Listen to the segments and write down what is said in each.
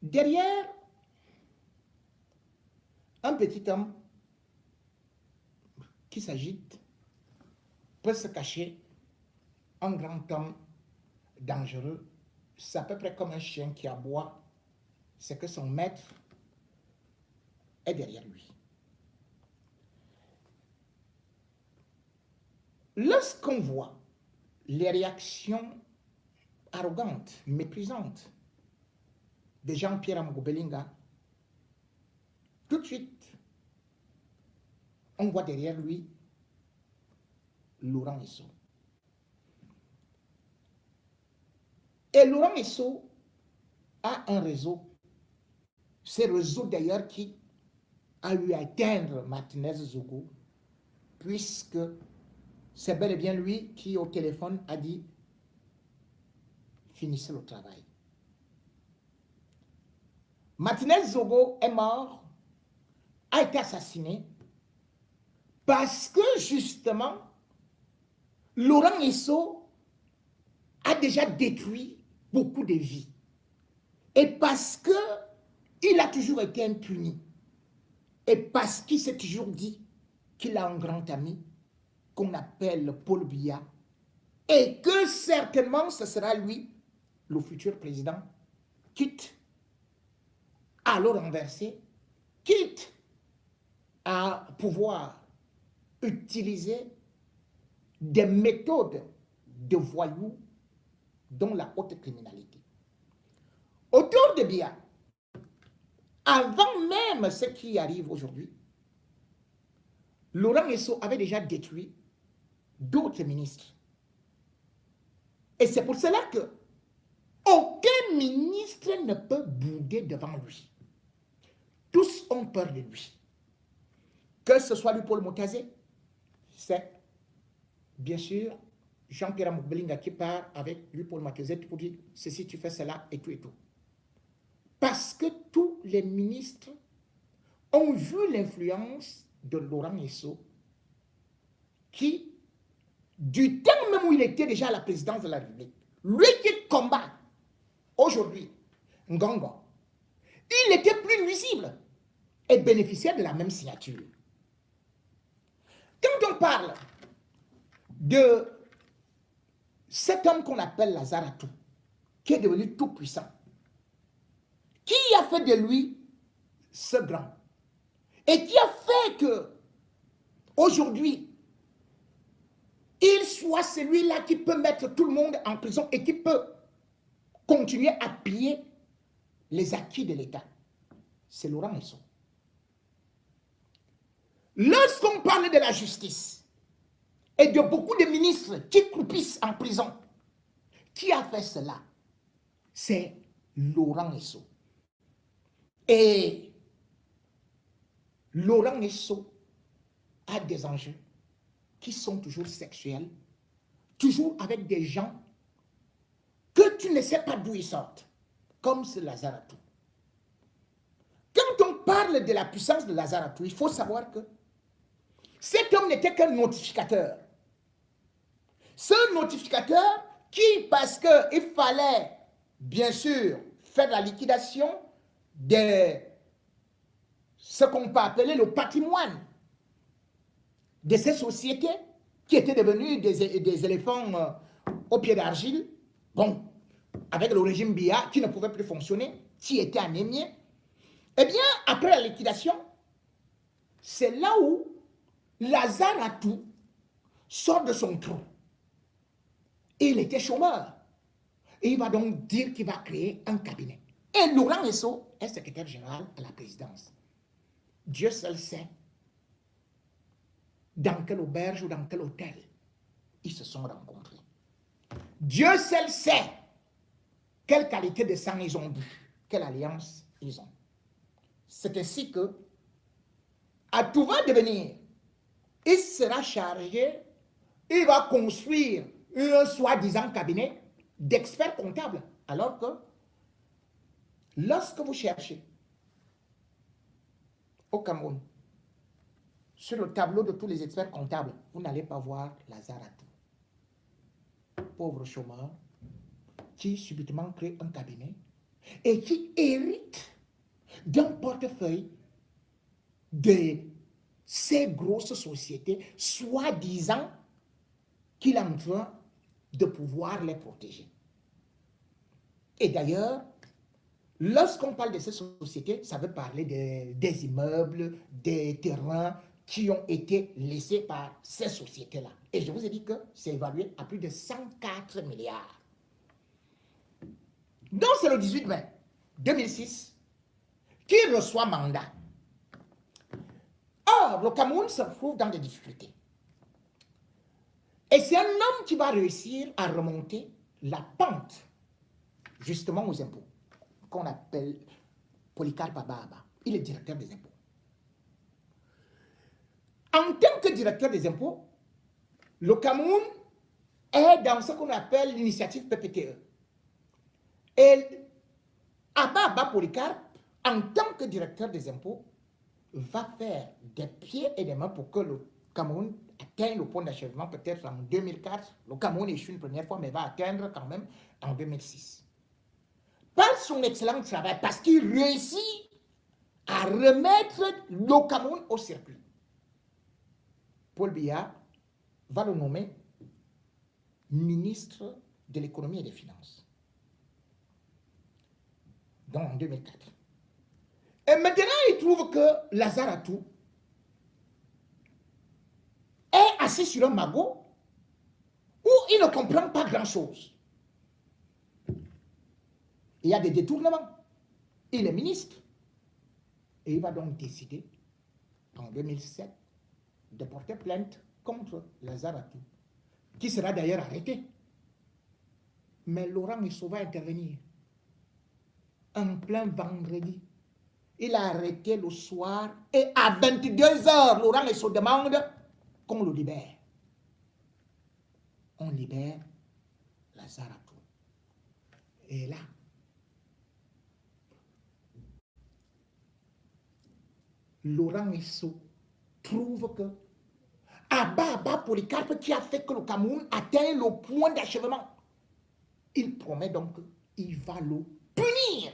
Derrière un petit homme qui s'agite peut se cacher un grand homme dangereux. C'est à peu près comme un chien qui aboie. C'est que son maître est derrière lui. Lorsqu'on voit les réactions arrogantes, méprisantes de Jean-Pierre Amogo-Belinga, tout de suite, on voit derrière lui Laurent Esso. Et Laurent Esso a un réseau. C'est le réseau d'ailleurs qui a eu à atteindre Martinez Zogo, puisque c'est bel et bien lui qui, au téléphone, a dit « Finissez le travail ». Martinez Zogo est mort, a été assassiné, parce que justement, Laurent Esso a déjà détruit beaucoup de vies. Et parce qu'il a toujours été impuni. Et parce qu'il s'est toujours dit qu'il a un grand ami qu'on appelle Paul Biya. Et que certainement ce sera lui, le futur président, quitte à le renverser, quitte à pouvoir utiliser des méthodes de voyous dont la haute criminalité. Autour de Biya, avant même ce qui arrive aujourd'hui, Laurent Esso avait déjà détruit d'autres ministres. Et c'est pour cela que aucun ministre ne peut bouder devant lui. Tous ont peur de lui. Que ce soit lui Paul Motazé, c'est bien sûr Jean-Pierre Amogo-Belinga qui part avec lui Paul Motazé pour dire ceci, tu fais cela et tout et tout. Parce que tous les ministres ont vu l'influence de Laurent Esso qui, du temps même où il était déjà à la présidence de la République, lui qui combat aujourd'hui Ngongo, il était plus nuisible et bénéficiaire de la même signature. Quand on parle de cet homme qu'on appelle Lazare Atou, qui est devenu tout puissant, qui a fait de lui ce grand et qui a fait que aujourd'hui il soit celui-là qui peut mettre tout le monde en prison et qui peut continuer à piller les acquis de l'État. C'est Laurent Esso. Lorsqu'on parle de la justice et de beaucoup de ministres qui croupissent en prison, qui a fait cela? C'est Laurent Esso. Et Laurent Esso a des enjeux qui sont toujours sexuels, toujours avec des gens que tu ne sais pas d'où ils sortent, comme ce Lazare Atou. Quand on parle de la puissance de Lazare Atou, il faut savoir que cet homme n'était qu'un notificateur. Ce notificateur qui, parce qu'il fallait, bien sûr, faire la liquidation de ce qu'on peut appeler le patrimoine de ces sociétés qui étaient devenues des éléphants au pied d'argile, bon, avec le régime Biya qui ne pouvait plus fonctionner, qui était anémié. Eh bien, après la liquidation, c'est là où Lazare Atou sort de son trou. Et il était chômeur. Et il va donc dire qu'il va créer un cabinet. Et Laurent Esso est secrétaire général à la présidence. Dieu seul sait dans quelle auberge ou dans quel hôtel ils se sont rencontrés. Dieu seul sait quelle qualité de sang ils ont bu, quelle alliance ils ont. C'est ainsi que Atou va devenir, il sera chargé, il va construire un soi-disant cabinet d'experts comptables. Alors que lorsque vous cherchez au Cameroun, sur le tableau de tous les experts comptables, vous n'allez pas voir Lazare Atou. Pauvre chômeur qui subitement crée un cabinet et qui hérite d'un portefeuille de ces grosses sociétés, soi-disant qu'il est en train de pouvoir les protéger. Et d'ailleurs, lorsqu'on parle de ces sociétés, ça veut parler des immeubles, des terrains qui ont été laissés par ces sociétés-là. Et je vous ai dit que c'est évalué à plus de 104 milliards. Donc c'est le 18 mai 2006 qui reçoit mandat. Or, le Cameroun se trouve dans des difficultés. Et c'est un homme qui va réussir à remonter la pente, justement aux impôts, qu'on appelle Polycarpe Ababa. Il est directeur des impôts. En tant que directeur des impôts, le Cameroun est dans ce qu'on appelle l'initiative PPTE. Et Ababa Polycarpe, en tant que directeur des impôts, va faire des pieds et des mains pour que le Cameroun atteigne le point d'achèvement peut-être en 2004. Le Cameroun échoue une première fois, mais va atteindre quand même en 2006. Par son excellent travail, parce qu'il réussit à remettre le Cameroun au circuit, Paul Biya va le nommer ministre de l'économie et des finances. Donc en 2004. Et maintenant, il trouve que Lazare Atou est assis sur un magot où il ne comprend pas grand-chose. Il y a des détournements. Il est ministre. Et il va donc décider, en 2007, de porter plainte contre Lazare Atou, qui sera d'ailleurs arrêté. Mais Laurent Esso va intervenir. En plein vendredi. Il a arrêté le soir et à 22 h, Laurent Esso demande qu'on le libère. On libère Lazare Atou. Et là, Laurent Esso trouve que Ababa Polycarpe, qui a fait que le Cameroun atteigne le point d'achèvement, il promet donc qu'il va le punir.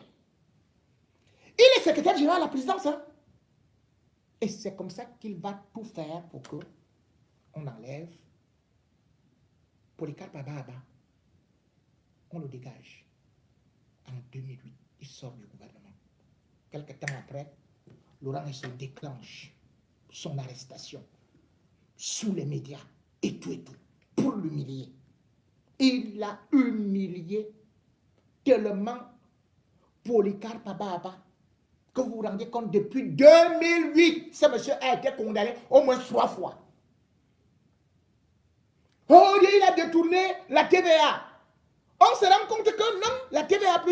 Il est secrétaire général à la présidence. Hein? Et c'est comme ça qu'il va tout faire pour que on enlève Polycarpe Ababa. On le dégage. En 2008, il sort du gouvernement. Quelque temps après, Laurent Esso déclenche son arrestation sous les médias et tout, pour l'humilier. Il l'a humilié tellement Polycarpe Ababa que vous vous rendez compte, depuis 2008, ce monsieur a été condamné au moins 3 fois. Oh, il a détourné la TVA. On se rend compte que non, la TVA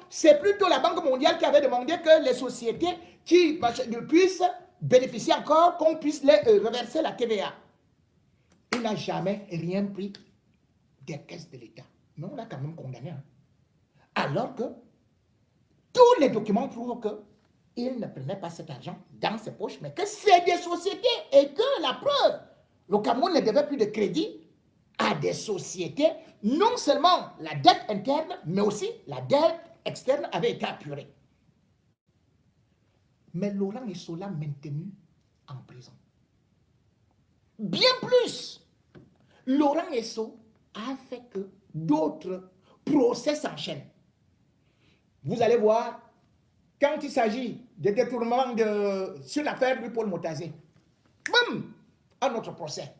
c'est plutôt la Banque mondiale qui avait demandé que les sociétés qui puissent bénéficier encore, qu'on puisse les reverser la TVA. Il n'a jamais rien pris des caisses de l'État. Mais on l'a quand même condamné. Hein. Alors que tous les documents prouvent qu'il ne prenait pas cet argent dans ses poches, mais que c'est des sociétés et que la preuve, le Cameroun ne devait plus de crédit à des sociétés. Non seulement la dette interne, mais aussi la dette externe avait été apurée. Mais Laurent Esso l'a maintenu en prison. Bien plus, Laurent Esso a fait que d'autres procès s'enchaînent. Vous allez voir, quand il s'agit de détournement sur l'affaire du Paul Motazé, boum, un autre procès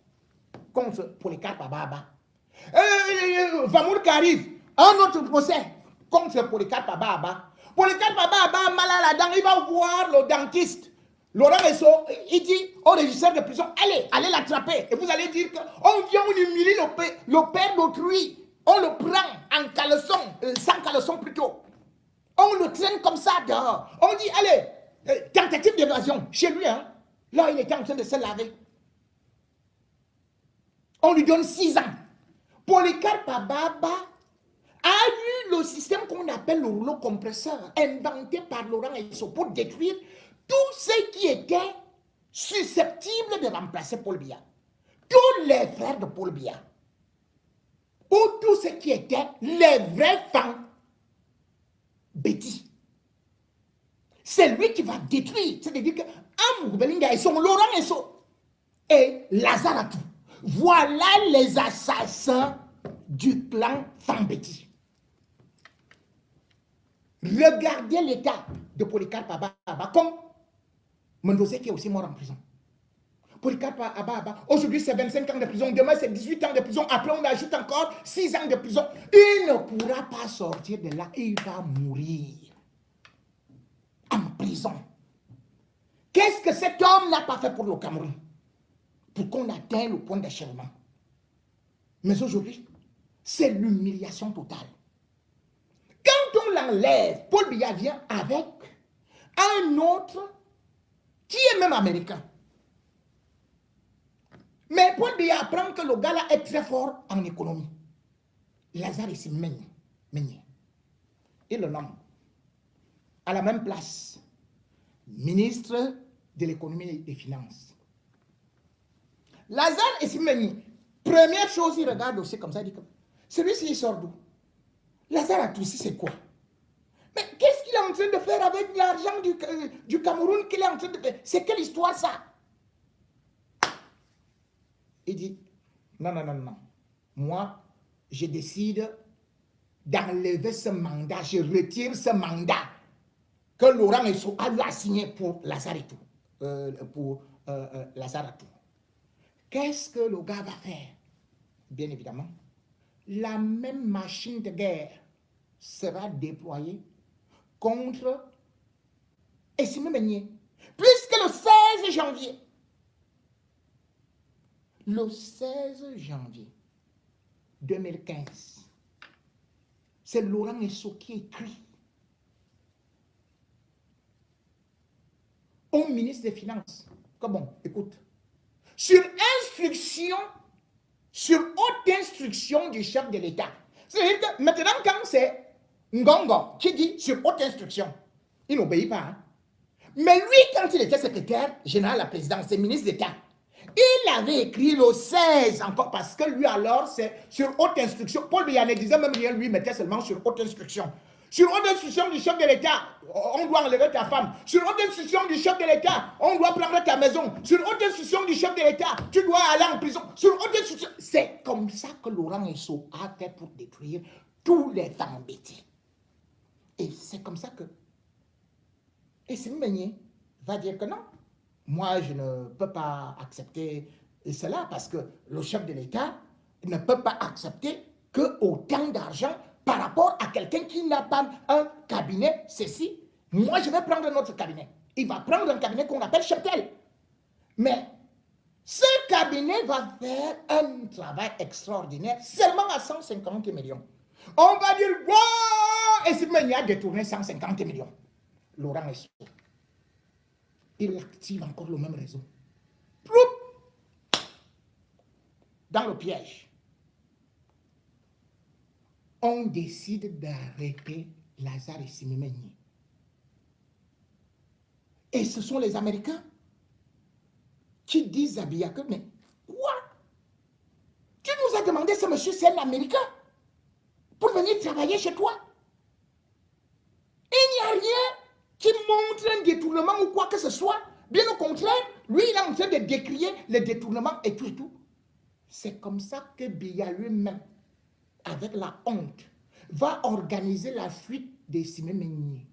contre Polycarpe Ababa. Vamour qui arrive, un autre procès contre Polycarpe Ababa. Polycarpe Ababa, mal à la dent, il va voir le dentiste. Laurent Esso, il dit au régisseur de prison, allez l'attraper. Et vous allez dire qu'on vient, on humilie le père d'autrui. On le prend en caleçon, sans caleçon plutôt. On le traîne comme ça dehors. On dit, allez, tentative d'évasion chez lui. Hein. Là, il était en train de se laver. On lui donne 6 ans. Polycarpe Ababa a eu le système qu'on appelle le rouleau compresseur, inventé par Laurent Esso pour détruire tout ce qui était susceptible de remplacer Paul Biya. Tous les frères de Paul Biya. Ou tout ce qui était les vrais fans Betty. C'est lui qui va détruire. C'est-à-dire que Amoubelinga et son Laurent Esso et Lazaratou. Voilà les assassins du clan Fambeti. Regardez l'état de Polycarpe Ababa, comme Mendozé qui est aussi mort en prison. Polycarpe Ababa, aujourd'hui c'est 25 ans de prison, demain c'est 18 ans de prison, après on ajoute encore 6 ans de prison. Il ne pourra pas sortir de là, il va mourir en prison. Qu'est-ce que cet homme n'a pas fait pour le Cameroun? Pour qu'on atteigne le point d'achèvement. Mais aujourd'hui, c'est l'humiliation totale. Quand on l'enlève, Paul Biya vient avec un autre qui est même américain. Mais Paul Biya apprend que le gars-là est très fort en économie. Lazare ici, Meigné. Il le nomme à la même place, ministre de l'économie et des finances. Lazare ici, Meigné. Première chose, il regarde aussi comme ça, il dit que celui-ci, il sort d'où? Lazare a tout ici, c'est quoi? Mais qu'est-ce qu'il est en train de faire avec l'argent du Cameroun qu'il est en train de faire? C'est quelle histoire ça? Il dit, non. Moi, je décide d'enlever ce mandat, je retire ce mandat que Laurent Esso a signé pour Lazaratou. Lazaratou. Qu'est-ce que le gars va faire? Bien évidemment, la même machine de guerre sera déployée contre Essimé Meigné. Puisque le 16 janvier 2015, c'est Laurent Esso qui écrit au ministre des Finances que bon, écoute, sur haute instruction du chef de l'État. C'est-à-dire que maintenant, quand c'est Ngongo qui dit sur haute instruction, il n'obéit pas. Hein? Mais lui, quand il était secrétaire général à la présidence, c'est ministre d'État, il avait écrit le 16 encore, parce que lui alors, c'est sur haute instruction. Paul Biya ne disait même rien, lui mettait seulement sur haute instruction. Sur haute instruction du chef de l'État, on doit enlever ta femme. Sur haute instruction du chef de l'État, on doit prendre ta maison. Sur haute instruction du chef de l'État, tu dois aller en prison. Sur haute instruction. C'est comme ça que Laurent Esso a fait pour détruire tous les Fambeti. Et c'est comme ça que Essimé Meigné va dire que non. Moi, je ne peux pas accepter cela parce que le chef de l'État ne peut pas accepter que autant d'argent par rapport à quelqu'un qui n'a pas un cabinet, ceci. Moi, je vais prendre notre cabinet. Il va prendre un cabinet qu'on appelle Cheptel. Mais ce cabinet va faire un travail extraordinaire seulement à 150 millions. On va dire, wow, Essimé Meigné a détourné 150 millions. Laurent Esso. Il active encore le même réseau. Ploup! Dans le piège. On décide d'arrêter Lazare Essimé Meigné. Et ce sont les Américains qui disent à Biya que, mais quoi? Tu nous as demandé ce monsieur, c'est un Américain, pour venir travailler chez toi. Il n'y a rien qui montre un détournement ou quoi que ce soit. Bien au contraire, lui, il est en train de décrier le détournement et tout et tout. C'est comme ça que Biya lui-même, avec la honte, va organiser la fuite d'Essimé Meigné.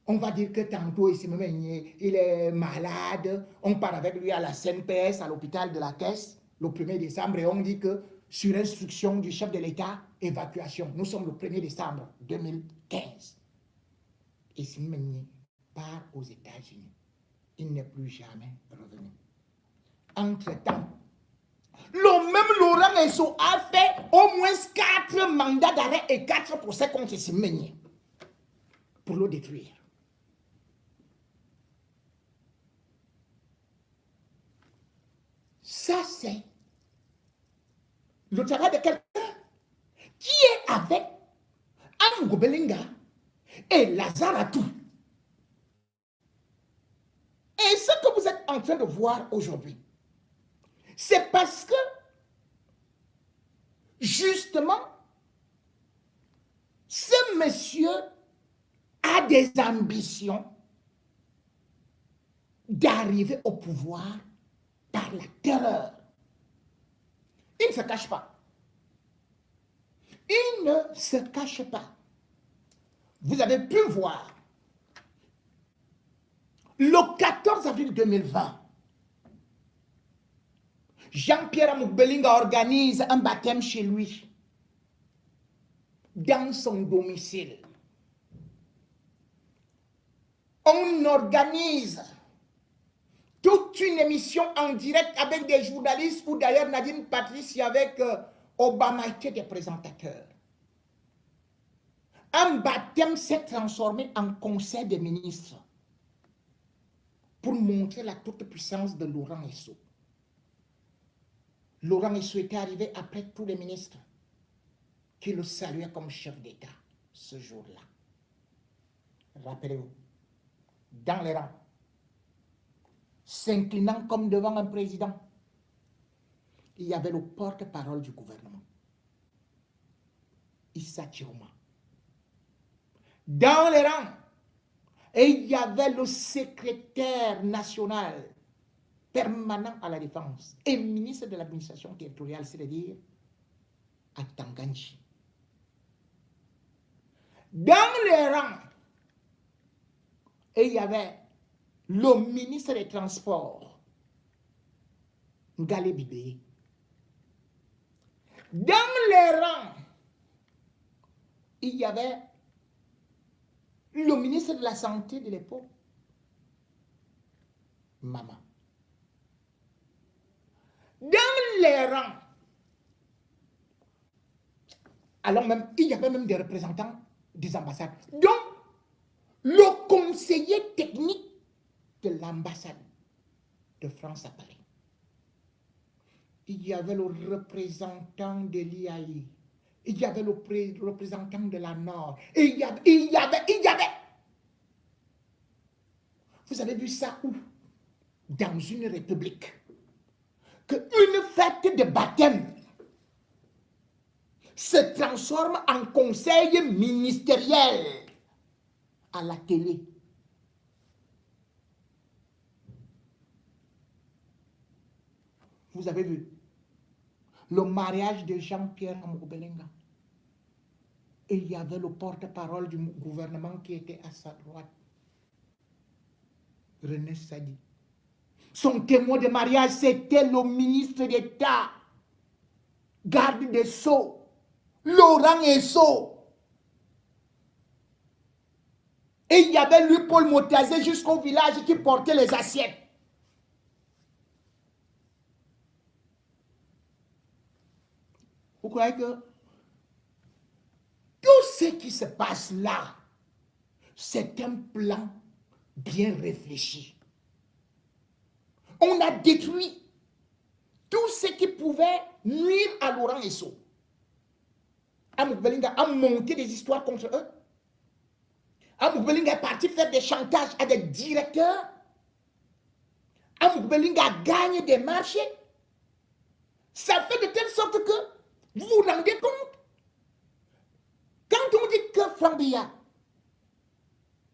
On va dire que tantôt Essimé Meigné, il est malade. On part avec lui à la CNPS, à l'hôpital de la Caisse, le 1er décembre, et on dit que sur instruction du chef de l'État, évacuation. Nous sommes le 1er décembre 2015. Essimé Meigné part aux États-Unis. Il n'est plus jamais revenu. Entre-temps, le même Laurent Esso a fait au moins 4 mandats d'arrêt et 4 procès contre Essimé Meigné pour le détruire. Ça, c'est le travail de quelqu'un qui est avec Amoubelinga et Lazaratou. Et ce que vous êtes en train de voir aujourd'hui, c'est parce que, justement, ce monsieur a des ambitions d'arriver au pouvoir par la terreur. Il ne se cache pas. Il ne se cache pas. Vous avez pu voir, le 14 avril 2020, Jean-Pierre Amoukbelinga organise un baptême chez lui, dans son domicile. On organise toute une émission en direct avec des journalistes, ou d'ailleurs Nadine Patrice avec Obama était des présentateurs. Un baptême s'est transformé en conseil des ministres pour montrer la toute-puissance de Laurent Esso. Laurent Esso était arrivé après tous les ministres qui le saluaient comme chef d'État ce jour-là. Rappelez-vous, dans les rangs, s'inclinant comme devant un président, il y avait le porte-parole du gouvernement, Issa Chiroma. Dans les rangs, et il y avait le secrétaire national permanent à la défense et ministre de l'administration territoriale, c'est-à-dire Atanganji. Dans les rangs, et il y avait le ministre des Transports, Ngale Bibé. Dans les rangs, il y avait le ministre de la Santé de l'époque, Mama. Dans les rangs, alors même, il y avait même des représentants des ambassades. Donc, le conseiller technique de l'ambassade de France à Paris, il y avait le représentant de l'IAI, il y avait le représentant de la Nord, et il y avait. Vous avez vu ça où? Dans une république. Qu'une fête de baptême se transforme en conseil ministériel à la télé. Vous avez vu le mariage de Jean-Pierre Amoukbelinga. Et il y avait le porte-parole du gouvernement qui était à sa droite, René Sadi. Son témoin de mariage, c'était le ministre d'État, garde des Sceaux, Laurent Esso. Et il y avait lui, Paul Motazé, jusqu'au village qui portait les assiettes. Vous croyez que tout ce qui se passe là, c'est un plan bien réfléchi. On a détruit tout ce qui pouvait nuire à Laurent Esso. Amoukbelinga a monté des histoires contre eux. Amoukbelinga est parti faire des chantages à des directeurs. Amoukbelinga gagne des marchés. Ça fait de telle sorte que vous vous rendez compte. Quand on dit que Franck Biya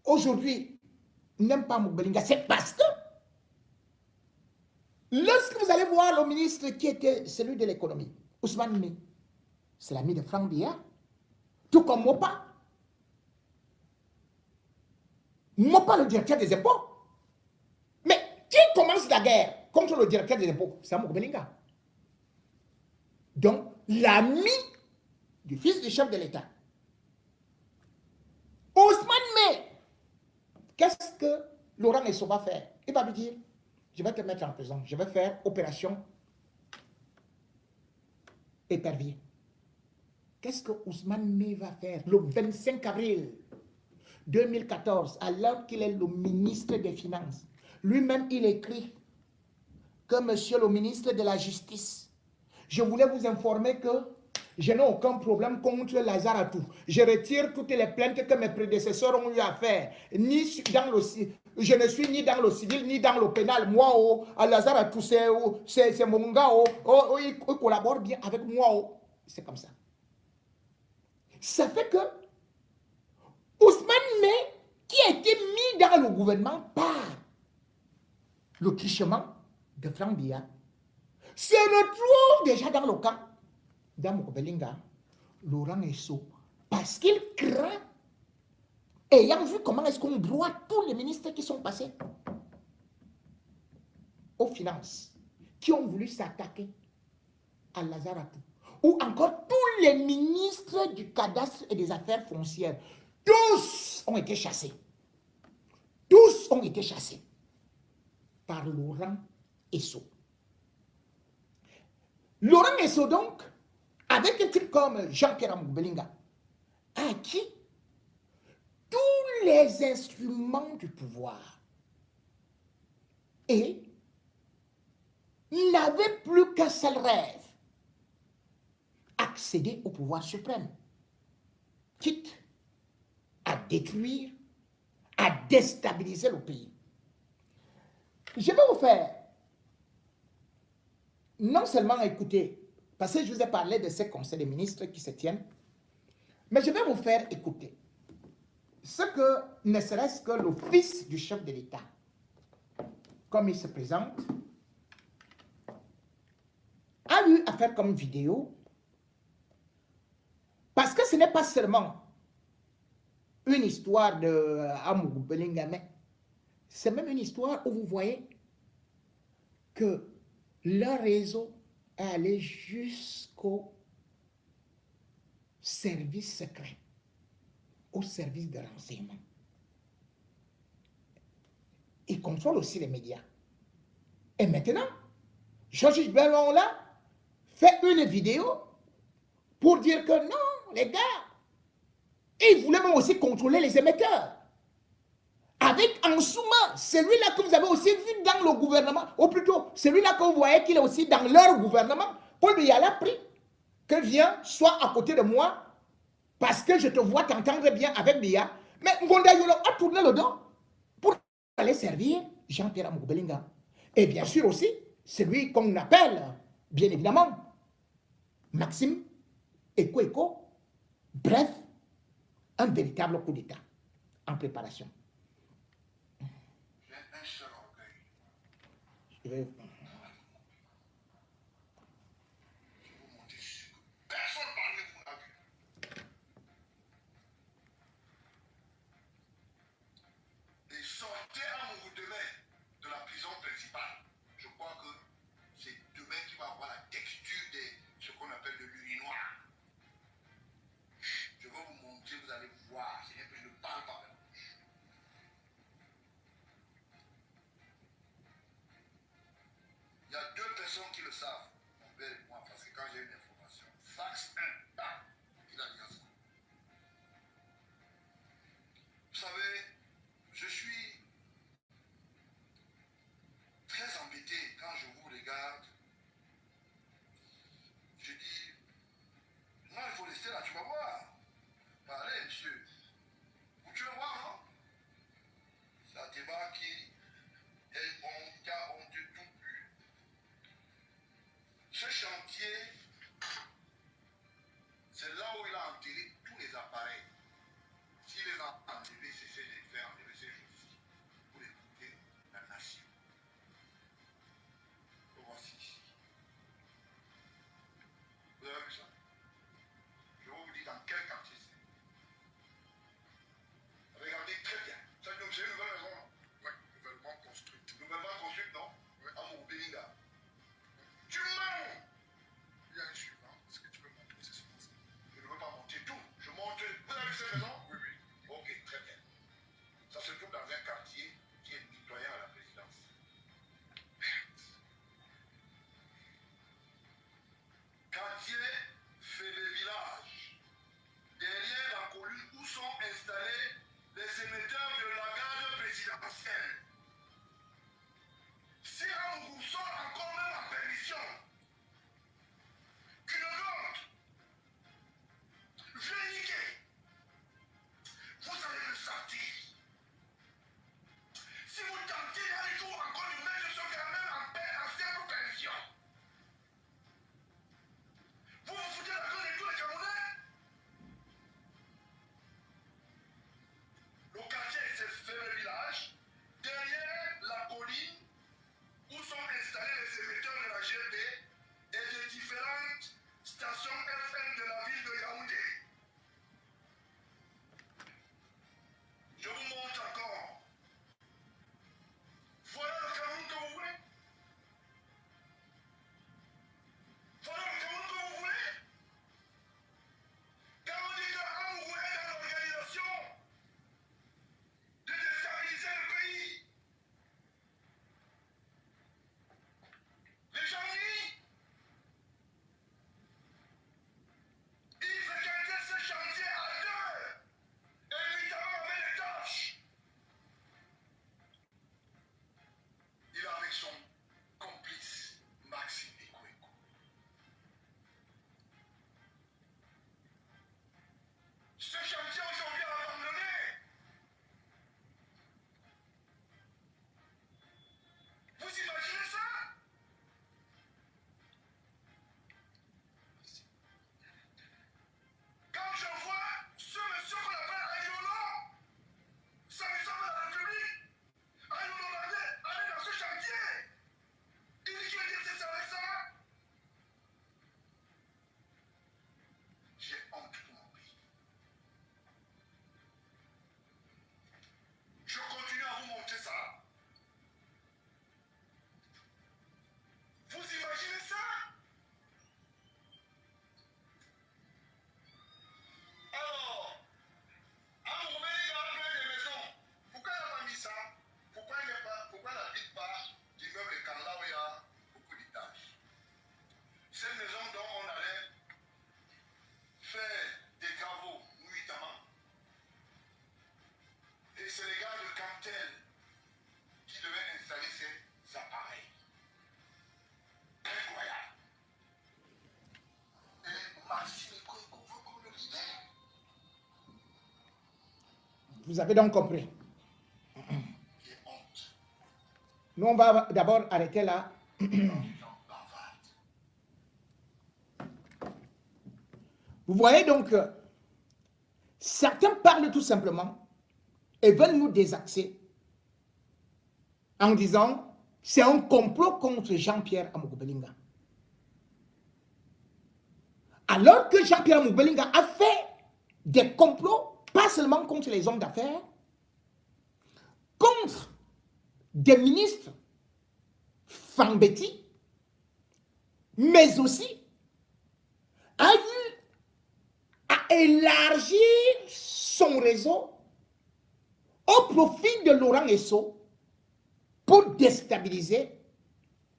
aujourd'hui n'aime pas Amoukbelinga, c'est parce que lorsque vous allez voir le ministre qui était celui de l'économie, Ousmane Mé, c'est l'ami de Franck Biya, tout comme Mopa. Mopa, le directeur des impôts. Mais qui commence la guerre contre le directeur des impôts? C'est Amoukbelinga. Donc, l'ami du fils du chef de l'État. Ousmane Mé, qu'est-ce que Laurent Esso va faire? Il va lui dire, je vais te mettre en prison, je vais faire opération épervier. Qu'est-ce que Ousmane Mé va faire le 25 avril 2014, alors qu'il est le ministre des Finances? Lui-même, il écrit que monsieur le ministre de la Justice, je voulais vous informer que je n'ai aucun problème contre Lazaratou. Je retire toutes les plaintes que mes prédécesseurs ont eu à faire. Je ne suis ni dans le civil, ni dans le pénal. Moi, Lazaratou, c'est mon gars. Il collabore bien avec moi. C'est comme ça. Ça fait que Ousmane Mé a été mis dans le gouvernement par le trichement de Franck Biya se retrouve déjà dans le camp d'Amour Belinga, Laurent Esso, parce qu'il craint, ayant vu comment est-ce qu'on broie tous les ministres qui sont passés aux finances, qui ont voulu s'attaquer à Lazaratou, ou encore tous les ministres du cadastre et des affaires foncières, tous ont été chassés. Tous ont été chassés par Laurent Esso. Laurent Esso, donc, avec un type comme Jean-Pierre Belinga, a acquis tous les instruments du pouvoir et n'avait plus qu'un seul rêve, accéder au pouvoir suprême, quitte à détruire, à déstabiliser le pays. Je vais vous faire non seulement écouter, parce que je vous ai parlé de ces conseils des ministres qui se tiennent, mais je vais vous faire écouter ce que, ne serait-ce que le fils du chef de l'État, comme il se présente, a eu à faire comme vidéo, parce que ce n'est pas seulement une histoire de Amour Belinga, mais c'est même une histoire où vous voyez que leur réseau est allé jusqu'au service secret, au service de renseignement. Ils contrôlent aussi les médias. Et maintenant, Georges Bellon là fait une vidéo pour dire que non, les gars, ils voulaient même aussi contrôler les émetteurs. Avec Ansouma, celui-là que vous avez aussi vu dans le gouvernement, ou plutôt celui-là que vous voyez qu'il est aussi dans leur gouvernement, Paul Biya l'a pris, que viens, sois à côté de moi, parce que je te vois t'entendre bien avec Biya, mais Ngonda Yolo a tourné le dos pour aller servir Jean-Pierre Amour Belinga. Et bien sûr aussi, celui qu'on appelle, bien évidemment, Maxime Eko, bref, un véritable coup d'État en préparation. Je vais... Qui le savent, mon père et moi, parce que quand j'ai une information, fax 1, bam, il a dit ça. Vous savez, je suis très embêté quand je vous regarde. Je dis, non, il faut rester là, tu vas voir. Parlez, monsieur. Vous tu vas voir, non? Ça débat qui est honte, qui a honte de tout. Vous avez donc compris. Quelle honte. Nous, on va d'abord arrêter là. Vous voyez donc, certains parlent tout simplement et veulent nous désaxer en disant c'est un complot contre Jean-Pierre Amogo-Belinga. Alors que Jean-Pierre Amogo-Belinga a fait des complots, pas seulement contre les hommes d'affaires, contre des ministres Fambeti, mais aussi a eu à élargir son réseau au profit de Laurent Esso pour déstabiliser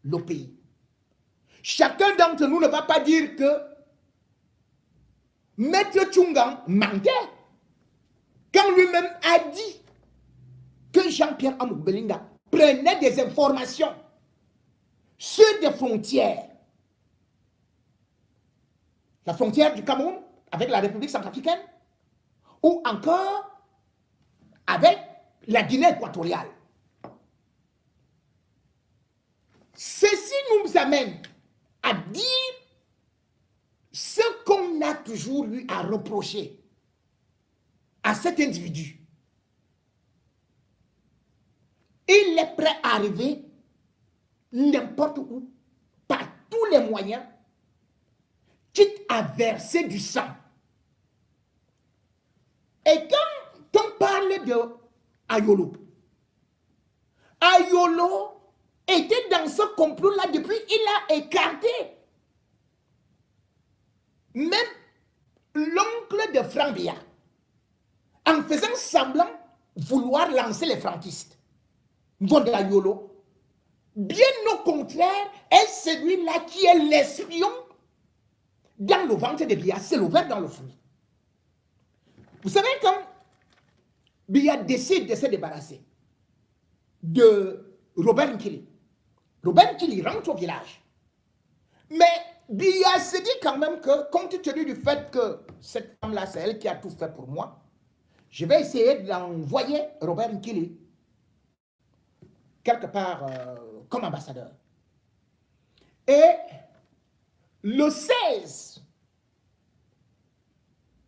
le pays. Chacun d'entre nous ne va pas dire que Maître Tchungang mentait quand lui-même a dit que Jean-Pierre Amogo-Belinga prenait des informations sur des frontières. La frontière du Cameroun avec la République centrafricaine ou encore avec la Guinée équatoriale. Ceci nous amène à dire ce qu'on a toujours eu à reprocher à cet individu. Il est prêt à arriver n'importe où, par tous les moyens, quitte à verser du sang. Et quand on parle de Ayolo, Ayolo était dans ce complot-là depuis, il a écarté même l'oncle de Franck Biya, en faisant semblant vouloir lancer les franquistes. Ayolo, bien au contraire, est celui-là qui est l'espion dans le ventre de Biya, c'est l'ouvert dans le fruit. Vous savez, quand Biya décide de se débarrasser de Robert Nkili, Robert Nkili rentre au village. Mais Biya se dit quand même que, compte tenu du fait que cette femme-là, c'est elle qui a tout fait pour moi, je vais essayer d'envoyer Robert Nkili quelque part comme ambassadeur. Et le 16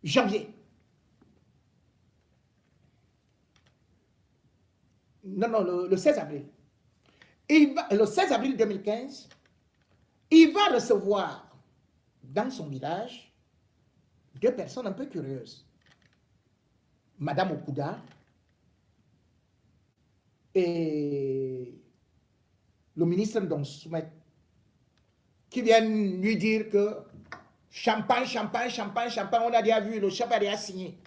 janvier, le 16 avril, le 16 avril 2015, il va recevoir dans son village deux personnes un peu curieuses. Madame Okuda et le ministre Donsoumet, qui viennent lui dire que champagne, champagne, champagne, champagne, on a déjà vu, le chef a déjà signé.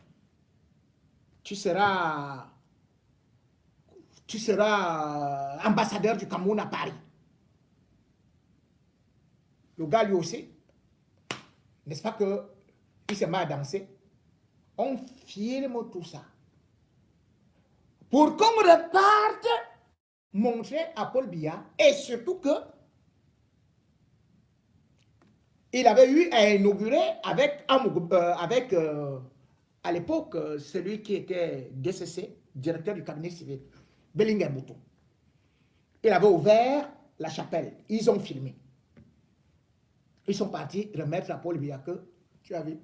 Tu seras ambassadeur du Cameroun à Paris. Le gars lui aussi, n'est-ce pas que il se met à danser? On filme tout ça. Pour qu'on reparte montrer à Paul Biya, et surtout que il avait eu à inaugurer avec à l'époque, celui qui était DCC, directeur du cabinet civil, Bellinger Moutou. Il avait ouvert la chapelle. Ils ont filmé. Ils sont partis remettre à Paul Biya que, tu as vu,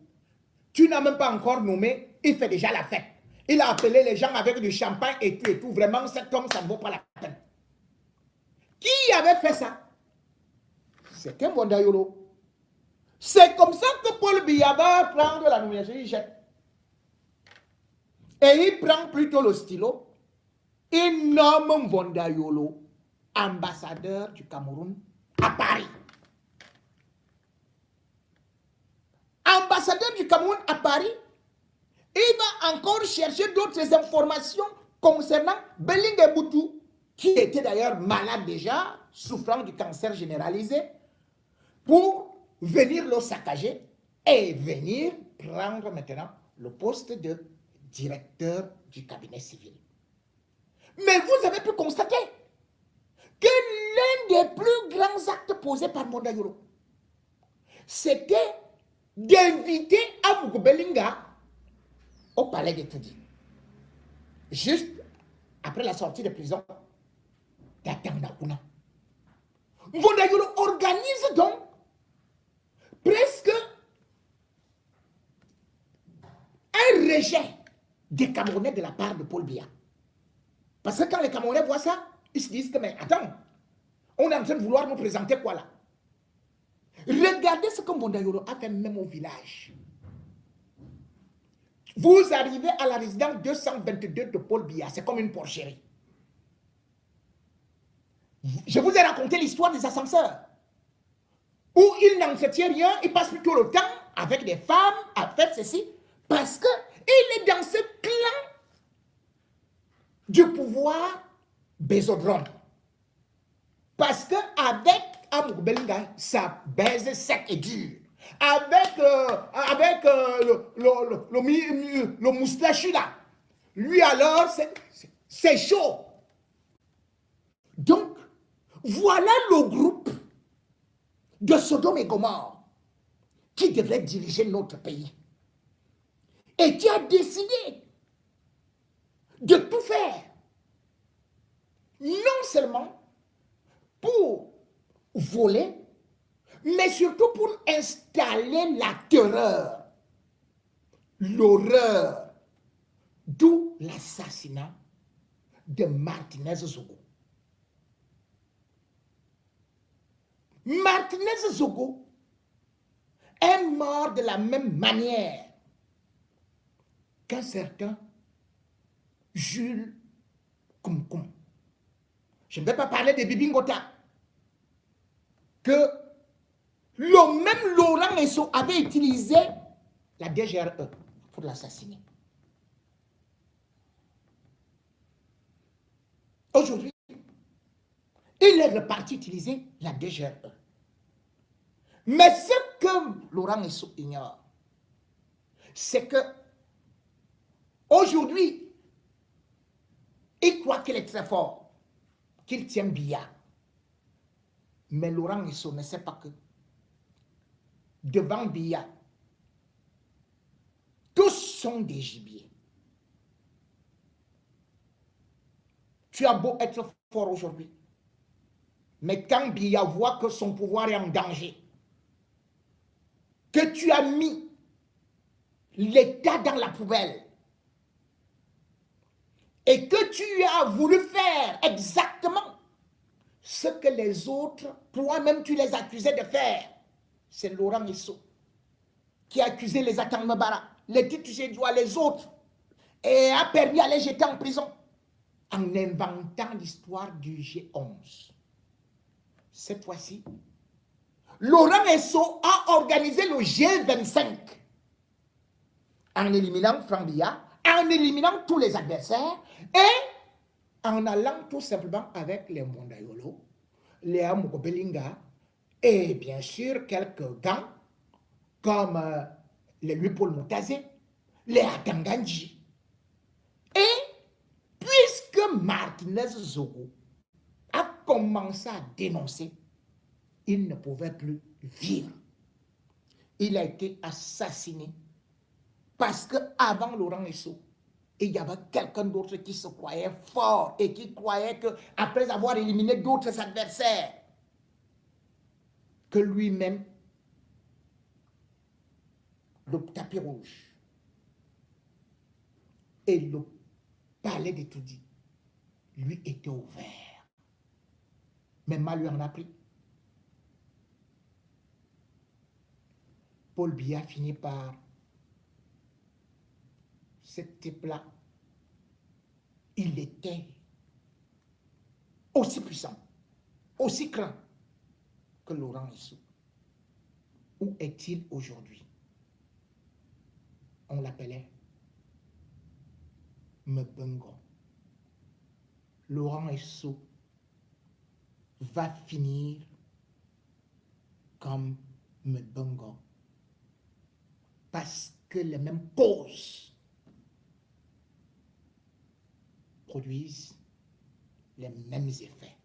tu n'as même pas encore nommé, il fait déjà la fête. Il a appelé les gens avec du champagne et tout. Vraiment, cet homme, ça ne vaut pas la peine. Qui avait fait ça? C'était Ayolo. C'est comme ça que Paul Biya va prendre la nomination, il jette. Et il prend plutôt le stylo. Il nomme Ayolo ambassadeur du Cameroun à Paris. Ambassadeur du Cameroun à Paris, il va encore chercher d'autres informations concernant Bellinger Moutou, qui était d'ailleurs malade déjà, souffrant du cancer généralisé, pour venir le saccager et venir prendre maintenant le poste de directeur du cabinet civil. Mais vous avez pu constater que l'un des plus grands actes posés par Ayolo, c'était d'inviter Amogo-Belinga au palais de Toudi. juste après la sortie de prison d'Atamnakuna. Mbondayolo organise donc presque un rejet des Camerounais de la part de Paul Biya. Parce que quand les Camerounais voient ça, ils se disent que, mais attends, on est en train de vouloir nous présenter quoi là? Regardez ce que Mbondayolo a fait même au village. Vous arrivez à la résidence 222 de Paul Biya, c'est comme une porcherie. Je vous ai raconté l'histoire des ascenseurs, où il n'entretient rien, il passe plutôt le temps avec des femmes à faire ceci, parce qu'il est dans ce clan du pouvoir Bésodrome. Parce qu'avec Amour Belinga, ça baise sec et dur. Avec le moustachu là, lui alors, c'est chaud. Donc, voilà le groupe de Sodome et Gomorrhe qui devrait diriger notre pays et qui a décidé de tout faire, non seulement pour voler, mais surtout pour installer la terreur, l'horreur, d'où l'assassinat de Martinez Zogo. Martinez Zogo est mort de la même manière qu'un certain Jules Koumkoum. Je ne vais pas parler de Bibi Ngota. Que le même Laurent Esso avait utilisé la DGRE pour l'assassiner. Aujourd'hui, il est reparti utiliser la DGRE. Mais ce que Laurent Esso ignore, c'est que aujourd'hui, il croit qu'il est très fort, qu'il tient Biya. Mais Laurent Esso ne sait pas que devant Biya, tous sont des gibiers. Tu as beau être fort aujourd'hui, mais quand Biya voit que son pouvoir est en danger, que tu as mis l'État dans la poubelle, et que tu as voulu faire exactement ce que les autres, toi-même tu les accusais de faire, c'est Laurent Esso qui a accusé les Atangmabara, les Titusédois, les autres, et a permis à les jeter en prison en inventant l'histoire du G11. Cette fois-ci, Laurent Esso a organisé le G25 en éliminant Franck Biya, en éliminant tous les adversaires et en allant tout simplement avec les Mbondayolo, les Amour Belinga et bien sûr quelques gants comme les Louis-Paul Moutazé, les Atanganji. Et puisque Martinez Zogo a commencé à dénoncer, il ne pouvait plus vivre. Il a été assassiné parce qu'avant Laurent Esso, il y avait quelqu'un d'autre qui se croyait fort et qui croyait qu'après avoir éliminé d'autres adversaires, que lui-même, le tapis rouge et le palais d'étoudie lui était ouvert. Mais mal lui en a pris. Paul Biya finit par ce type-là. Il était aussi puissant, aussi grand que Laurent Esso. Où est-il aujourd'hui? On l'appelait Mbongo. Laurent Esso va finir comme Mbongo parce que les mêmes causes produisent les mêmes effets.